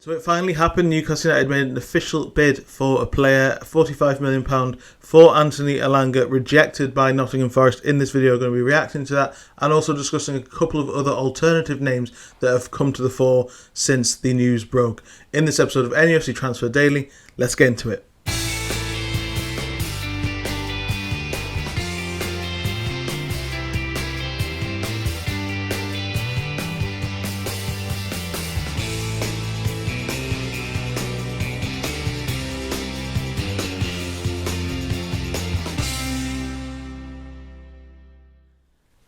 So it finally happened. Newcastle United made an official bid for a player, £45 million for Anthony Elanga, rejected by Nottingham Forest. In this video, I'm going to be reacting to that and also discussing a couple of other alternative names that have come to the fore since the news broke. In this episode of NUFC Transfer Daily, let's get into it.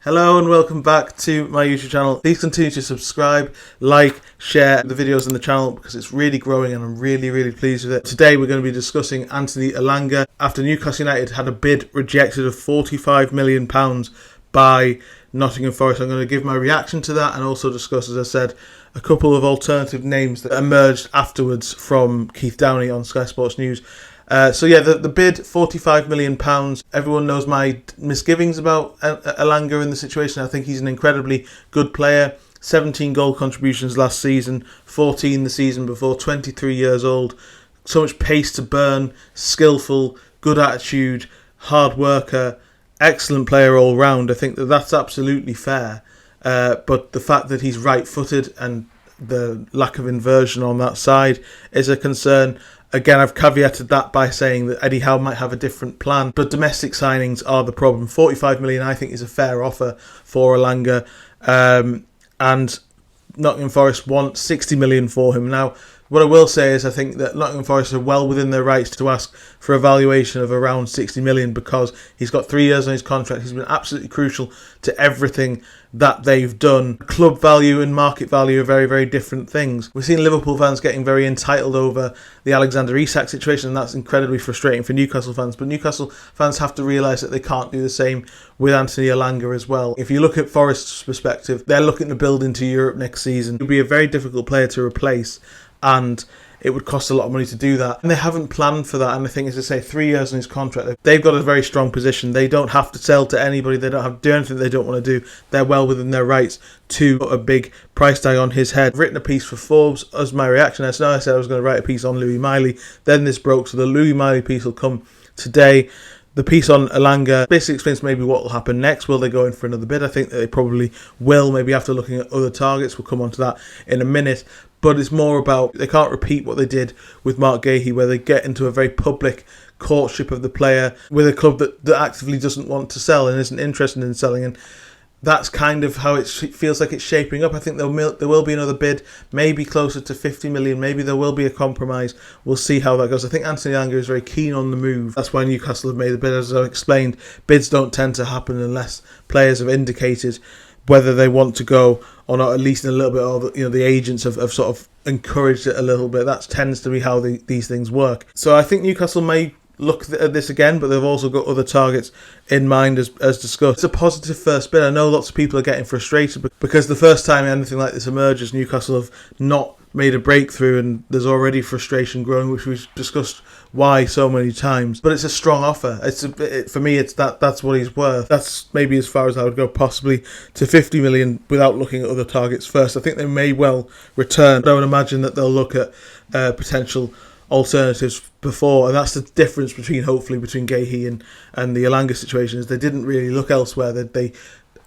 Hello and welcome back to my YouTube channel. Please continue to subscribe, like, share the videos on the channel because it's really growing and I'm really pleased with it. Today we're going to be discussing Anthony Elanga after Newcastle United had a bid rejected of £45 million by Nottingham Forest. I'm going to give my reaction to that and also discuss, as I said, a couple of alternative names that emerged afterwards from Keith Downey on Sky Sports News. The bid, £45 million. Everyone knows my misgivings about Elanga in the situation. I think he's an incredibly good player. 17 goal contributions last season, 14 the season before, 23 years old. So much pace to burn, skillful, good attitude, hard worker, excellent player all round. I think that's absolutely fair. But the fact that he's right-footed and the lack of inversion on that side is a concern. Again, I've caveated that by saying that Eddie Howe might have a different plan, but domestic signings are the problem. £45 million, I think, is a fair offer for Elanga, and Nottingham Forest want £60 million for him. Now, what I will say is I think that Nottingham Forest are well within their rights to ask for a valuation of around £60 million because he's got 3 years on his contract. He's been absolutely crucial to everything that they've done. Club value and market value are very different things. We've seen Liverpool fans getting very entitled over the Alexander Isak situation, and that's incredibly frustrating for Newcastle fans. But Newcastle fans have to realise that they can't do the same with Anthony Elanga as well. If you look at Forest's perspective, they're looking to build into Europe next season. It would be a very difficult player to replace, and it would cost a lot of money to do that. And they haven't planned for that. And I think, as I say, 3 years on his contract, they've got a very strong position. They don't have to sell to anybody. They don't have to do anything they don't want to do. They're well within their rights to put a big price tag on his head. I've written a piece for Forbes as my reaction. I said I was going to write a piece on Louis Miley. Then this broke, so the Louis Miley piece will come today. The piece on Elanga basically explains maybe what will happen next. Will they go in for another bid? I think that they probably will, maybe after looking at other targets. We'll come on to that in a minute. But it's more about they can't repeat what they did with Mark Gahey, where they get into a very public courtship of the player with a club that actively doesn't want to sell and isn't interested in selling. And that's kind of how it feels like it's shaping up. I think there will be another bid, maybe closer to 50 million. Maybe there will be a compromise. We'll see how that goes. I think Anthony Elanga is very keen on the move. That's why Newcastle have made the bid. As I explained, bids don't tend to happen unless players have indicated whether they want to go or not, at least in a little bit of, the agents have sort of encouraged it a little bit. That tends to be how these things work. So I think Newcastle may look at this again, but they've also got other targets in mind as discussed. It's a positive first bid. I know lots of people are getting frustrated because the first time anything like this emerges, Newcastle have not made a breakthrough and there's already frustration growing, which we've discussed why so many times. But it's a strong offer. For me, it's that's what he's worth. That's maybe as far as I would go, possibly to 50 million without looking at other targets first. I think they may well return, but I would imagine that they'll look at potential alternatives before, and that's the difference between Gahey and the Elanga situation, is they didn't really look elsewhere. They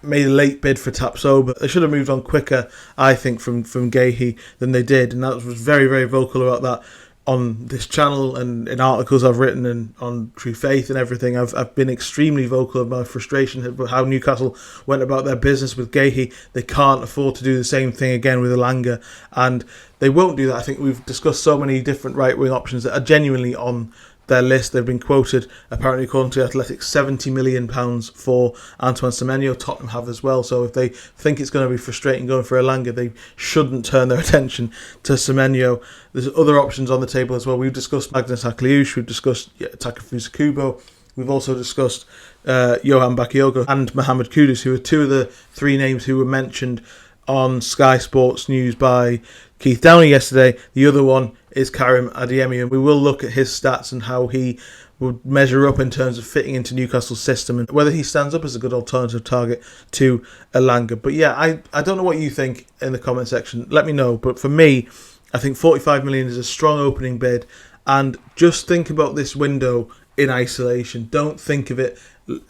made a late bid for Tapsoba. They should have moved on quicker, I think, from Gahey than they did, and that was very vocal about that on this channel and in articles I've written and on True Faith and everything. I've been extremely vocal of my frustration about how Newcastle went about their business with Gahey. They can't afford to do the same thing again with Elanga, and they won't do that. I think we've discussed so many different right-wing options that are genuinely on their list. They've been quoted, apparently according to Athletic, £70 million for Antoine Semenyo. Tottenham have as well. So if they think it's going to be frustrating going for Elanga, they shouldn't turn their attention to Semenyo. There's other options on the table as well. We've discussed Magnus Akliouche, we've discussed Takefusa Kubo, we've also discussed Johan Bakayoko and Mohamed Kudus, who are two of the three names who were mentioned on Sky Sports News by Keith Downey yesterday. The other one is Karim Adeyemi, and we will look at his stats and how he would measure up in terms of fitting into Newcastle's system and whether he stands up as a good alternative target to Elanga. But yeah, I don't know what you think in the comment section. Let me know. But for me, I think 45 million is a strong opening bid. And just think about this window in isolation. Don't think of it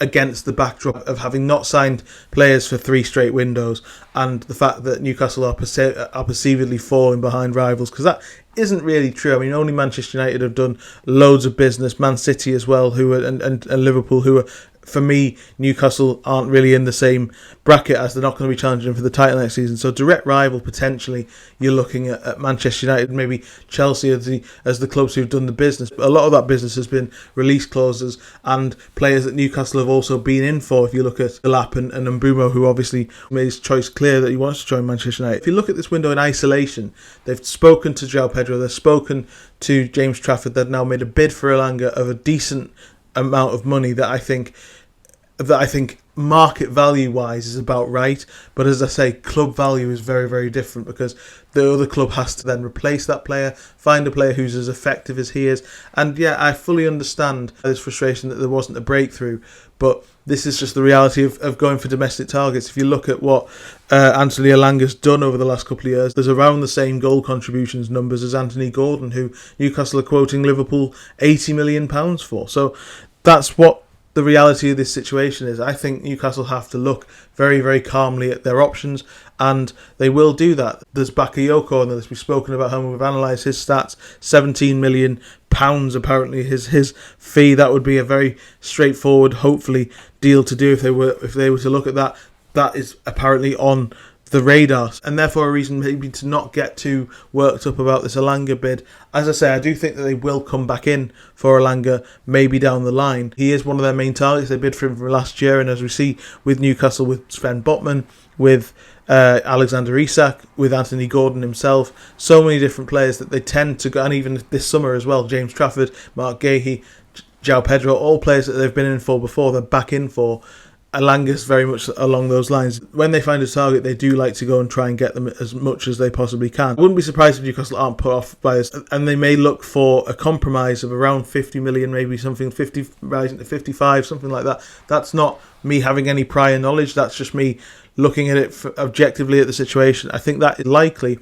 against the backdrop of having not signed players for 3 straight windows and the fact that Newcastle are perceivedly falling behind rivals, because that isn't really true. I mean, only Manchester United have done loads of business, Man City as well, and Liverpool, who are, for me, Newcastle aren't really in the same bracket, as they're not going to be challenging for the title next season. So direct rival, potentially, you're looking at Manchester United, maybe Chelsea as the clubs who've done the business. But a lot of that business has been release clauses and players that Newcastle have also been in for. If you look at Delap and Mbumo, who obviously made his choice clear that he wants to join Manchester United. If you look at this window in isolation, they've spoken to João Pedro, they've spoken to James Trafford, they've now made a bid for Elanga of a decent amount of money that I think market value wise is about right, but as I say, club value is very, very different, because the other club has to then replace that player, find a player who's as effective as he is. And yeah, I fully understand this frustration that there wasn't a breakthrough, but this is just the reality of going for domestic targets. If you look at what Anthony Elanga's done over the last couple of years, there's around the same goal contributions numbers as Anthony Gordon, who Newcastle are quoting Liverpool £80 million for. So that's what the reality of this situation is. I think Newcastle have to look very, very calmly at their options, and they will do that. There's Bakayoko on this. We've spoken about him. We've analysed his stats. £17 million apparently his fee. That would be a very straightforward, hopefully, deal to do if they were to look at that. That is apparently on the radar, and therefore a reason maybe to not get too worked up about this Elanga bid. As I say, I do think that they will come back in for Elanga maybe down the line. He is one of their main targets. They bid for him from last year, and as we see with Newcastle, with Sven Botman, with Alexander Isak, with Anthony Gordon himself, so many different players that they tend to go, and even this summer as well, James Trafford, Mark Gahey, João Pedro, all players that they've been in for before, they're back in for. Elanga's very much along those lines. When they find a target, they do like to go and try and get them as much as they possibly can. I wouldn't be surprised if Newcastle aren't put off by this, and they may look for a compromise of around 50 million, maybe something 50 rising to 55, something like that. That's not me having any prior knowledge, that's just me looking at it objectively at the situation. I think that is likely,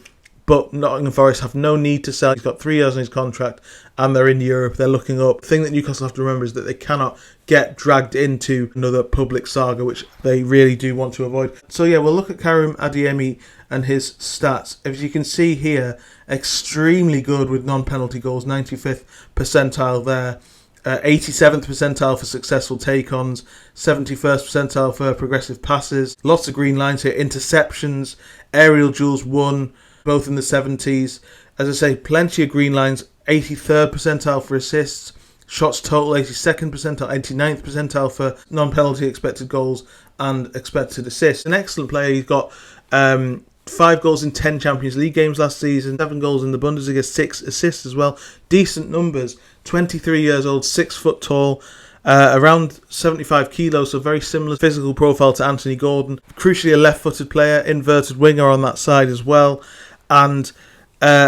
but Nottingham Forest have no need to sell. He's got 3 years on his contract, and they're in Europe. They're looking up. The thing that Newcastle have to remember is that they cannot get dragged into another public saga, which they really do want to avoid. So yeah, we'll look at Karim Adeyemi and his stats. As you can see here, extremely good with non-penalty goals, 95th percentile there. 87th percentile for successful take-ons, 71st percentile for progressive passes. Lots of green lines here. Interceptions, aerial duels won, both in the 70s. As I say, plenty of green lines. 83rd percentile for assists, shots total 82nd percentile, 89th percentile for non-penalty expected goals and expected assists. An excellent player. He's got 5 goals in 10 Champions League games last season, 7 goals in the Bundesliga, 6 assists as well. Decent numbers. 23 years old, 6 foot tall, around 75 kilos, so very similar physical profile to Anthony Gordon. Crucially, a left-footed player, inverted winger on that side as well. And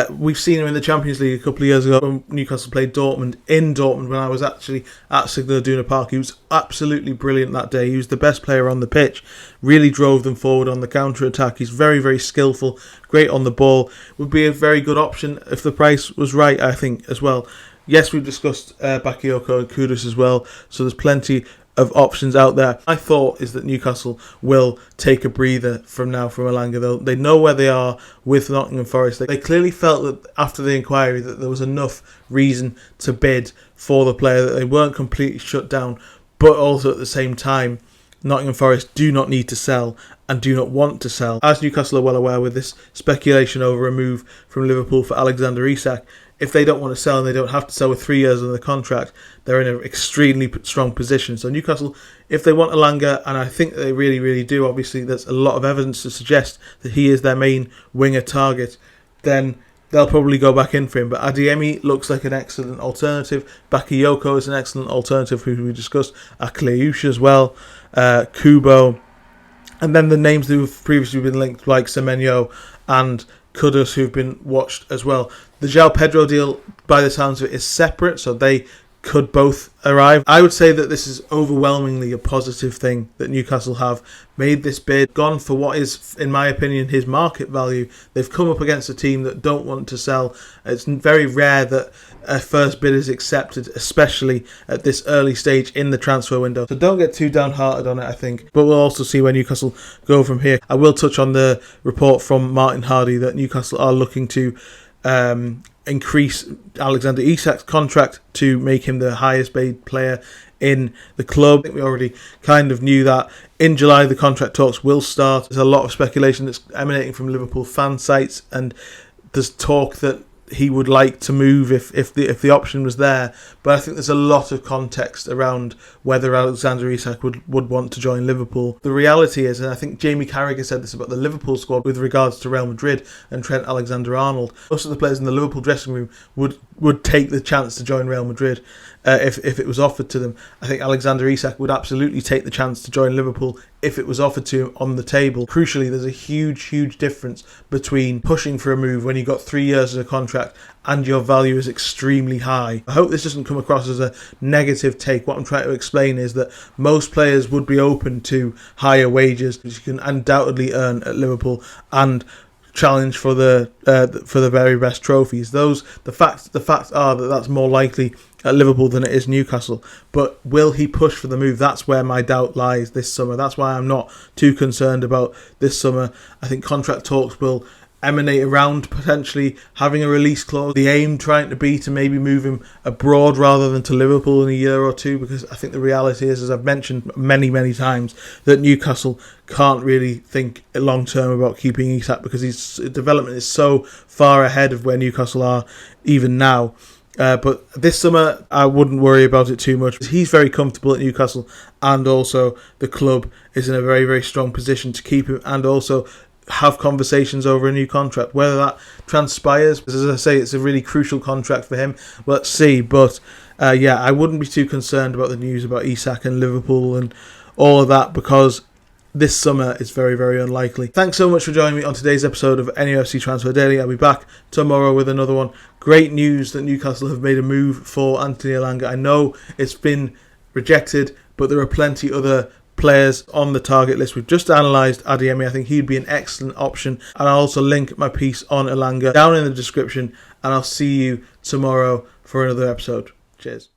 we've seen him in the Champions League a couple of years ago when Newcastle played Dortmund in Dortmund, when I was actually at Signal Iduna Park. He was absolutely brilliant that day. He was the best player on the pitch, really drove them forward on the counter-attack. He's very, very skillful, great on the ball. Would be a very good option if the price was right, I think, as well. Yes, we've discussed Bakayoko and Kudus as well, so there's plenty of options out there. My thought is that Newcastle will take a breather from now from Elanga. They know where they are with Nottingham Forest. They clearly felt that after the inquiry that there was enough reason to bid for the player, that they weren't completely shut down, but also at the same time, Nottingham Forest do not need to sell and do not want to sell. As Newcastle are well aware, with this speculation over a move from Liverpool for Alexander Isak, if they don't want to sell and they don't have to sell with 3 years on the contract, they're in an extremely strong position. So Newcastle, if they want Elanga, and I think they really, really do, obviously there's a lot of evidence to suggest that he is their main winger target, then they'll probably go back in for him. But Adeyemi looks like an excellent alternative. Bakayoko is an excellent alternative, who we discussed. Akleusha as well. Kubo. And then the names who have previously been linked, like Semenyo and Kudus, who've been watched as well. The João Pedro deal, by the sounds of it, is separate, so they could both arrive. I would say that this is overwhelmingly a positive thing that Newcastle have made this bid, gone for what is, in my opinion, his market value. They've come up against a team that don't want to sell. It's very rare that a first bid is accepted, especially at this early stage in the transfer window. So don't get too downhearted on it, I think. But we'll also see where Newcastle go from here. I will touch on the report from Martin Hardy that Newcastle are looking to increase Alexander Isak's contract to make him the highest paid player in the club. I think we already kind of knew that. In July, the contract talks will start. There's a lot of speculation that's emanating from Liverpool fan sites, and there's talk that he would like to move if the option was there. But I think there's a lot of context around whether Alexander Isak would want to join Liverpool. The reality is, and I think Jamie Carragher said this about the Liverpool squad with regards to Real Madrid and Trent Alexander-Arnold, most of the players in the Liverpool dressing room would take the chance to join Real Madrid if it was offered to them. I think Alexander Isak would absolutely take the chance to join Liverpool if it was offered to him on the table. Crucially, there's a huge difference between pushing for a move when you've got 3 years of a contract and your value is extremely high. I hope this doesn't come across as a negative take. What I'm trying to explain is that most players would be open to higher wages, which you can undoubtedly earn at Liverpool, and challenge for the very best trophies. The facts are that that's more likely at Liverpool than it is Newcastle. But will he push for the move? That's where my doubt lies this summer. That's why I'm not too concerned about this summer. I think contract talks will emanate around potentially having a release clause. The aim trying to be to maybe move him abroad rather than to Liverpool in a year or two, because I think the reality is, as I've mentioned many times, that Newcastle can't really think long term about keeping Isak because his development is so far ahead of where Newcastle are even now. But this summer, I wouldn't worry about it too much. He's very comfortable at Newcastle, and also the club is in a very strong position to keep him and also have conversations over a new contract. Whether that transpires, as I say, it's a really crucial contract for him. Let's see. But I wouldn't be too concerned about the news about Isak and Liverpool and all of that, because this summer is very unlikely. Thanks so much for joining me on today's episode of NUFC Transfer Daily. I'll be back tomorrow with another one. Great news that Newcastle have made a move for Anthony Elanga. I know it's been rejected, but there are plenty other players on the target list. We've just analysed Adeyemi. I think he'd be an excellent option, and I'll also link my piece on Elanga down in the description, and I'll see you tomorrow for another episode. Cheers.